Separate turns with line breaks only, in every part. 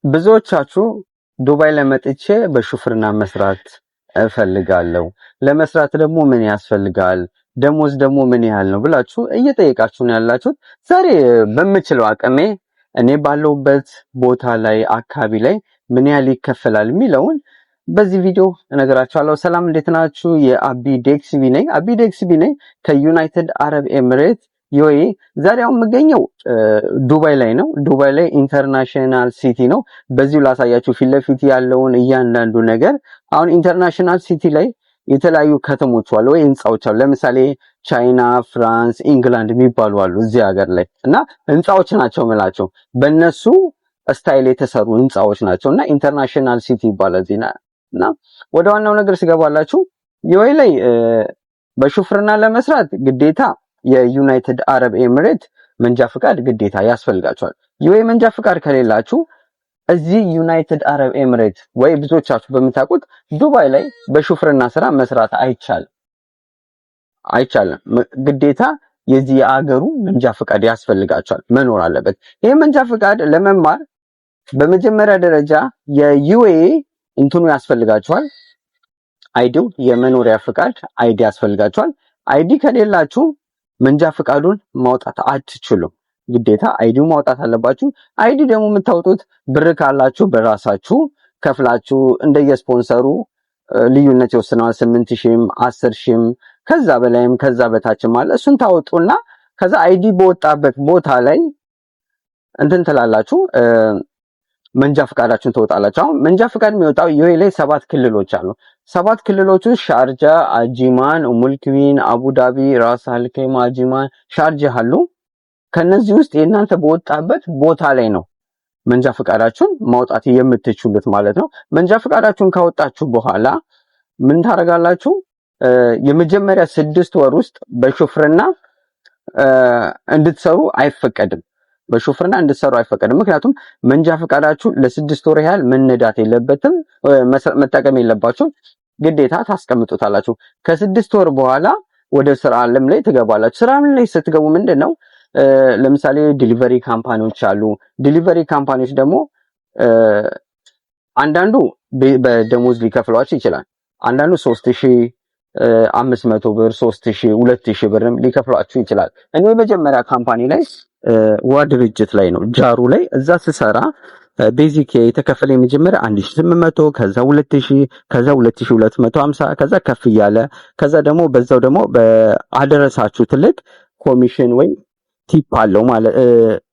ብዙዎቻችሁ ዱባይ ለመጥቼ በሹፍርና መስራት እፈልጋለሁ፣ ለመስራት ደግሞ ምን ያስፈልጋል፣ ደሞዝ ደግሞ ምን ያህል ነው ብላችሁ እየጠየቃችሁ ነው ያላችሁት። ዛሬ በምችለው አቅሜ እኔ ባለሁበት ቦታ ላይ አካባቢ ላይ ምን ያህል ይከፈላል የሚለውን በዚህ ቪዲዮ እነግራችኋለሁ። ሰላም እንዴት ናችሁ? የአቢ ዴክስቢ ነኝ። አቢ ዴክስቢ ነኝ ከዩናይትድ አረብ ኤሚሬት ዩኤኢ። ዛሬ አሁን የምገኘው ዱባይ ላይ ነው። ዱባይ ላይ ኢንተርናሽናል ሲቲ ነው። በዚሁ ላሳያችሁ ፊት ለፊት ያለውን እያንዳንዱ ነገር። አሁን ኢንተርናሽናል ሲቲ ላይ የተለያዩ ከተሞች አሉ ወይ ህንጻዎች አሉ። ለምሳሌ ቻይና፣ ፍራንስ፣ ኢንግላንድ የሚባሉ አሉ እዚህ ሀገር ላይ እና ህንጻዎች ናቸው የምላቸው በእነሱ ስታይል የተሰሩ ህንጻዎች ናቸው እና ኢንተርናሽናል ሲቲ ይባላል ዜና እና ወደ ዋናው ነገር ሲገባላችሁ ዩኤኢ ላይ በሹፍርና ለመስራት ግዴታ የዩናይትድ አረብ ኤሚሬት መንጃ ፍቃድ ግዴታ ያስፈልጋችኋል። ዩኤኢ መንጃ ፍቃድ ከሌላችሁ እዚህ ዩናይትድ አረብ ኤሚሬት ወይ ብዙዎቻችሁ በምታውቁት ዱባይ ላይ በሹፍርና ስራ መስራት አይቻልም። ግዴታ የዚህ የአገሩ መንጃ ፍቃድ ያስፈልጋችኋል፣ መኖር አለበት። ይሄ መንጃ ፍቃድ ለመማር በመጀመሪያ ደረጃ የዩኤኢ እንትኑ ያስፈልጋችኋል፣ አይዲው የመኖሪያ ፍቃድ አይዲ ያስፈልጋችኋል። አይዲ ከሌላችሁ መንጃ ፍቃዱን ማውጣት አትችሉም። ግዴታ አይዲው ማውጣት አለባችሁ። አይዲ ደግሞ የምታወጡት ብር ካላችሁ በራሳችሁ ከፍላችሁ እንደየስፖንሰሩ ልዩነት ይወስናል። 8000ም 10000ም ከዛ በላይም ከዛ በታችም አለ። እሱን ታወጡና ከዛ አይዲ በወጣበት ቦታ ላይ እንትን ትላላችሁ፣ መንጃ ፍቃዳችሁን ትወጣላችሁ። አሁን መንጃ ፍቃድ የሚወጣው ዩኤኢ ላይ 7 ክልሎች አሉ። 7 ክልሎች ውስጥ ሻርጃ፣ አጂማን፣ ኡሙልኩዊን፣ አቡዳቢ፣ ራስ አልከማ፣ አጂማን፣ ሻርጃ አሉ። ከነዚህ ውስጥ የእናንተ በወጣበት ቦታ ላይ ነው መንጃ ፍቃዳችሁን ማውጣት የምትችሉት ማለት ነው። መንጃ ፍቃዳችሁን ካወጣችሁ በኋላ ምን ታረጋላችሁ? የመጀመሪያ 6 ወር ውስጥ በሹፍርና እንድትሰሩ አይፈቀድም። በሹፍርና እንድትሰሩ አይፈቀድም። ምክንያቱም መንጃ ፍቃዳችሁ ለ6 ወር ያህል መነዳት የለበትም፣ መጠቀም የለባችሁ። ግዴታ ታስቀምጡታላችሁ። ከ6 ወር በኋላ ወደ ስራ ዓለም ላይ ትገባላችሁ። ስራ ዓለም ላይ ስትገቡ ምንድነው ለምሳሌ ዲሊቨሪ ካምፓኒዎች አሉ። ዲሊቨሪ ካምፓኒዎች ደግሞ አንዳንዱ በደሞዝ ሊከፍሏችሁ ይችላል። አንዳንዱ 3500 ብር፣ 3000፣ 2000 ብርም ሊከፍሏችሁ ይችላል። እኔ መጀመሪያ ካምፓኒ ላይ ዋ ድርጅት ላይ ነው ጃሩ ላይ እዛ ስሰራ ቤዚክ የተከፈለ የመጀመሪያ 1800 ከዛ 2000 ከዛ 2250 ከዛ ከፍ እያለ ከዛ ደግሞ በዛው ደግሞ በአደረሳችሁ ትልቅ ኮሚሽን ወይ ቲፕ አለው ማለት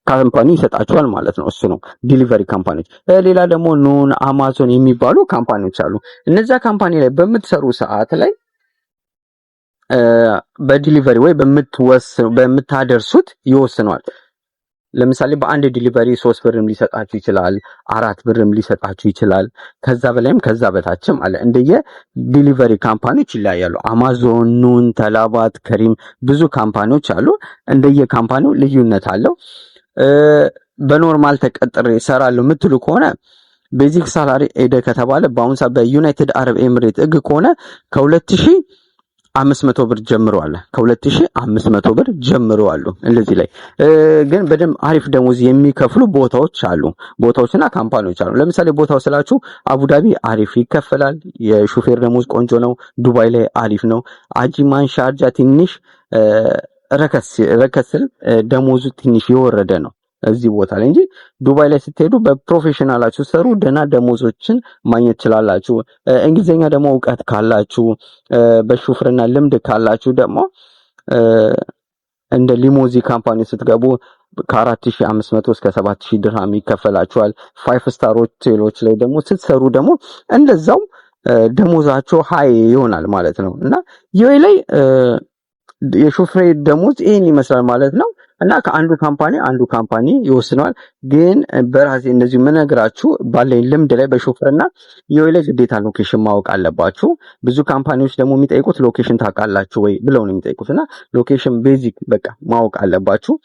ካምፓኒ ይሰጣችኋል ማለት ነው። እሱ ነው ዲሊቨሪ ካምፓኒዎች። ሌላ ደግሞ ኑን፣ አማዞን የሚባሉ ካምፓኒዎች አሉ። እነዛ ካምፓኒ ላይ በምትሰሩ ሰዓት ላይ በዲሊቨሪ ወይ በምታደርሱት ይወስኗል። ለምሳሌ በአንድ ዲሊቨሪ 3 ብርም ሊሰጣችሁ ይችላል፣ 4 ብርም ሊሰጣችሁ ይችላል። ከዛ በላይም ከዛ በታችም አለ። እንደየ ዲሊቨሪ ካምፓኒዎች ይለያያሉ። አማዞን፣ ኑን፣ ተላባት፣ ከሪም ብዙ ካምፓኒዎች አሉ። እንደየ ካምፓኒው ልዩነት አለው። በኖርማል ተቀጥሬ እሰራለሁ የምትሉ ከሆነ ቤዚክ ሳላሪ ኤደ ከተባለ በአሁን ሰዓት በዩናይትድ አረብ ኤሚሬት ህግ ከሆነ ከ2500 ብር ጀምሮ አለ። ከ2500 ብር ጀምሮ አሉ። እንደዚህ ላይ ግን በደንብ አሪፍ ደሞዝ የሚከፍሉ ቦታዎች አሉ። ቦታዎችና ካምፓኒዎች አሉ። ለምሳሌ ቦታው ስላችሁ አቡዳቢ አሪፍ ይከፈላል። የሹፌር ደሞዝ ቆንጆ ነው። ዱባይ ላይ አሪፍ ነው። አጂማን፣ ሻርጃ ትንሽ ረከስል ደሞዙ ትንሽ የወረደ ነው እዚህ ቦታ ላይ እንጂ ዱባይ ላይ ስትሄዱ በፕሮፌሽናላችሁ ሰሩ ደና ደሞዞችን ማግኘት ትችላላችሁ። እንግሊዘኛ ደግሞ እውቀት ካላችሁ በሹፍርና ልምድ ካላችሁ ደግሞ እንደ ሊሞዚ ካምፓኒ ስትገቡ ከ4500 እስከ 7000 ድርሃም ይከፈላችኋል። 5 ስታር ሆቴሎች ላይ ደግሞ ስትሰሩ ደግሞ እንደዛው ደሞዛቸው ሃይ ይሆናል ማለት ነው እና ዩኤኢ ላይ የሹፍሬ ደሞዝ ይሄን ይመስላል ማለት ነው። እና ከአንዱ ካምፓኒ ይወስነዋል። ግን በራሴ እንደዚሁ ምነግራችሁ ባለኝ ልምድ ላይ በሹፍርና ዩኤኢ ላይ ግዴታ ሎኬሽን ማወቅ አለባችሁ። ብዙ ካምፓኒዎች ደግሞ የሚጠይቁት ሎኬሽን ታውቃላችሁ ወይ ብለው ነው የሚጠይቁትና ሎኬሽን ቤዚክ በቃ ማወቅ አለባችሁ።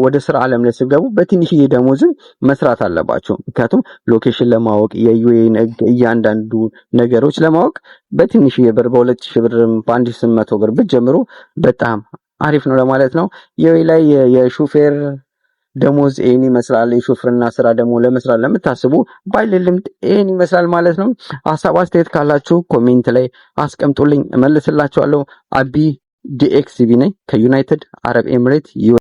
ወደ ስራ ዓለም ላይ ስትገቡ በትንሽዬ ደሞዝን መስራት አለባችሁ። ምክንያቱም ሎኬሽን ለማወቅ የዩኤኢን እያንዳንዱ ነገሮች ለማወቅ በትንሽዬ ብር በ2000 ብር በ1800 ብር ብትጀምሩ በጣም አሪፍ ነው ለማለት ነው። ዩኤኢ ላይ የሹፌር ደሞዝ ይሄን ይመስላል። የሹፍርና ስራ ደግሞ ለመስራት ለምታስቡ ባለኝ ልምድ ይሄን ይመስላል ማለት ነው። ሀሳብ አስተያየት ካላችሁ ኮሜንት ላይ አስቀምጡልኝ፣ እመልስላችኋለሁ። አቢ ዲኤክስቪ ነኝ ከዩናይትድ አረብ ኤምሬት